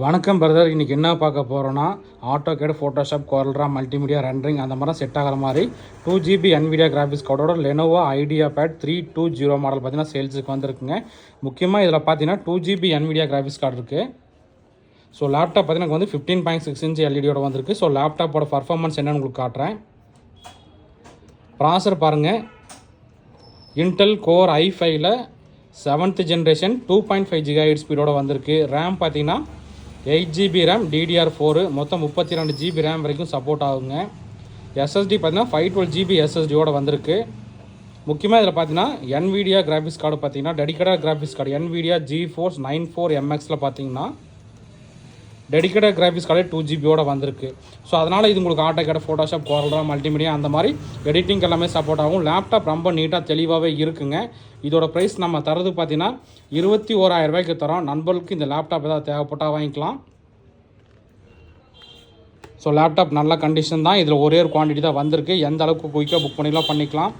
வணக்கம் பிரதர். இன்றைக்கி என்ன பார்க்க போகிறோன்னா AutoCAD, Photoshop, COREL, multimedia, rendering அந்த மாதிரி செட் ஆகிற மாதிரி 2GB NVIDIA கிராஃபிக்ஸ் கார்டோட Lenovo IDEAPAD 320 மாடல் பார்த்தீங்கன்னா சேல்ஸுக்கு வந்திருக்குங்க. முக்கியமாக இதில் பார்த்தீங்கன்னா 2GB NVIDIA கிராஃபிக்ஸ் கார்டு இருக்குது. ஸோ லேப்டாப் பார்த்தீங்கன்னா வந்து 15.6 இன்ச் எல்இடியோட வந்திருக்கு. ஸோ லேப்டாப்போட பர்ஃபார்மன்ஸ் என்னன்னு உங்களுக்கு காட்டுறேன். ப்ராசர் பாருங்கள், இன்டெல் கோர் i5ல 7th ஜென்ரேஷன் 2.5 GHz ஸ்பீடோட வந்திருக்கு. ரேம் பார்த்தீங்கன்னா 8GB ரேம் DDR4, மொத்தம் 32GB ரேம் வரைக்கும் சப்போர்ட் ஆகுங்க. SSD பார்த்தீங்கன்னா 512GB SSDயோட வந்திருக்கு. முக்கியமாக இதில் பார்த்தீங்கன்னா NVIDIA கிராஃபிக்ஸ் கார்டு பார்த்தீங்கன்னா dedicated graphics card NVIDIA GeForce 94MXல பார்த்தீங்கன்னா டெடிக்கேட்டட் கிராஃபிக்ஸ் கார்டு 2GBயோட வந்திருக்கு. ஸோ அதனால் இது உங்களுக்கு ஆட்டோகேட், ஃபோட்டோஷாப், COREL, மல்டிமீடியா அந்த மாதிரி எடிட்டிங் எல்லாமே சப்போர்ட் ஆகும். லேப்டாப் ரொம்ப நீட்டாக தெளிவாகவே இருக்குங்க. இதோட ப்ரைஸ் நம்ம தரது பார்த்தீங்கன்னா 21,000 ரூபாய்க்கு தரோம். நண்பர்களுக்கு இந்த லேப்டாப் ஏதாவது தேவைப்பட்டால் வாங்கிக்கலாம். ஸோ லேப்டாப் நல்ல கண்டிஷன் தான். இதில் ஒரே ஒரு குவான்டிட்டி தான் வந்திருக்கு. எந்த அளவுக்கு குயிக்காக புக் பண்ணிக்கலாம்.